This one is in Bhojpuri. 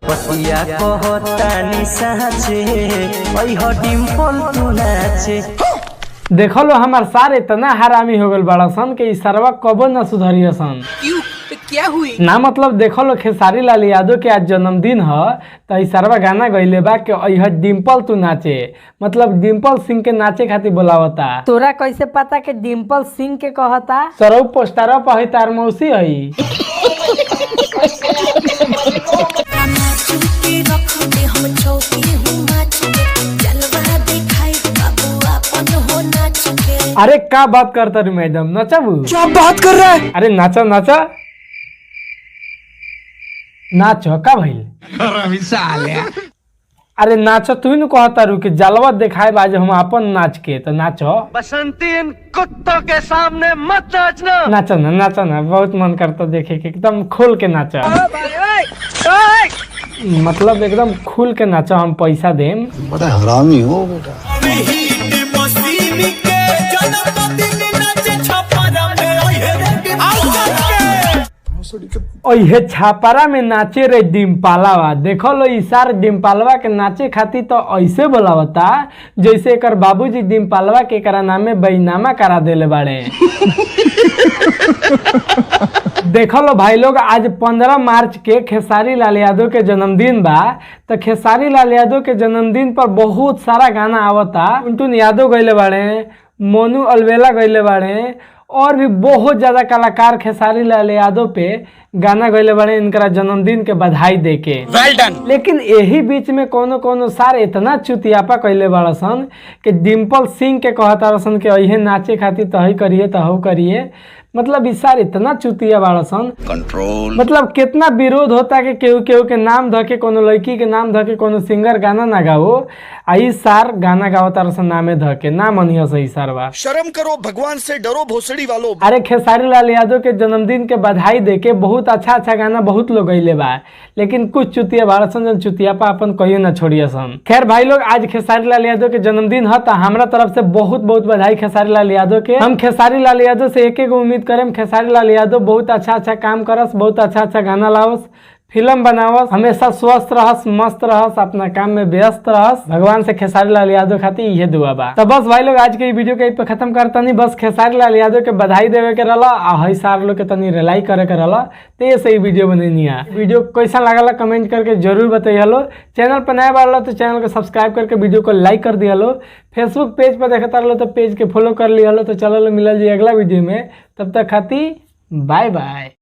पतिया कहतानी साचे ओइ ह डिम्पल तू नाचे। देखो लो हमार सार इतना हरामी हो गल बड़ा सन के सरवा कबो न सुधरिया सन। क्यों क्या हुई ना मतलब देखो लो खेसारी लाल यादव के आज जन्मदिन ह तो सरवा गाना गईले बा के यह डिम्पल तू नाचे, मतलब डिम्पल सिंह के नाचे खातिर बोलावता। तोरा कैसे पता के डिम्पल सिंह के कहता? सरौ पोस्टरवा पर है तार मौसी हई। अरे क्या बात करता रू मैडम, नचाबू? क्या बात कर रहा है? अरे नाचा नाचा नाचो का भइल? अरे नाचो तू ही कहता रू कि जलवा दिखाए बाज हम अपन नाच के, तो नाचो। बसंती इन कुत्तों के सामने मत नाचना। नाचो ना बहुत मन करता देखे के, एकदम खोल के नाचो। मतलब एकदम खुल के नाचो, हम पैसा देम। बड़ा हरामी हो बेटा। ओहे छापारा में नाचे रे डिम्पालावा। देखो लो इसार डिम्पालवा के नाचे खातिर तो ऐसे बोलावता जैसे एकर बाबूजी डिम्पालवा के करा नामे बैनामा करा देले बाड़े। देखो लो भाई लोग, आज 15 मार्च के खेसारी लाल यादव के जन्मदिन बा। तो खेसारी लाल यादव के जन्मदिन पर बहुत सारा गाना आवता। टुनटुन यादव गईले बाड़े, मोनू अलवेला गईले बाड़े, और भी बहुत ज्यादा कलाकार खेसारी लाल यादव पे गाना गईले बाड़े इनका जन्मदिन के बधाई देके। वेल डन। लेकिन यही बीच में कोनो कोनो सार इतना चुतियापा कैले बाड़ा सन कि डिम्पल सिंह के कहता सन के अहे नाचे खातिर तही करिए तहु करिए। मतलब इस सार इतना चुतिया बाड़ा सन, कंट्रोल। मतलब कितना विरोध होता कि केहू केहू के नाम धके, कोनो लड़की के नाम धके कोनो सिंगर गाना ना गाओ, आ इस सार गाना गाओ तार सन नामे धके। ना मनियो सही सारवा, शर्म करो, भगवान से डरो भोसड़ी वालों। अरे खेसारी लाल यादव के जन्मदिन के बधाई देके बहुत अच्छा गाना बहुत लोग गईले बा, लेकिन कुछ चुतिया बाड़ा सन जन चुतियापा अपन कहियो ना छोड़िए सन। खैर भाई लोग, आज खेसारी लाल यादव के जन्मदिन है, तो हमरा तरफ से बहुत बहुत बधाई खेसारी लाल यादव के। हम खेसारी लाल यादव से एक उम्मीद करें, खेसारी लाल यादव बहुत अच्छा काम करस, बहुत अच्छा गाना लावस, फिल्म बनावस, हमेशा स्वस्थ रहस, मस्त रहस, अपना काम में व्यस्त रहस। भगवान से खेसारी लाल यादव खातिर यह दुआ बा। तो बस भाई लोग, आज के वीडियो के पे खत्म करता नहीं। बस खेसारी लाल यादव के बधाई देवे के रहला, आ हई सार लोग के तनी रिलाई करे के रहला, तो ये सही वीडियो बनेनी है। वीडियो कैसा लागला कमेंट करके जरूर बताइए। लो चैनल पर नया बार तो चैनल को सब्सक्राइब करके वीडियो को लाइक कर दिया। लो फेसबुक पेज पर देखता रहो तो पेज के फॉलो कर लिया। लो तो चलो मिलल जी अगला वीडियो में, तब तक खातिर बाय बाय।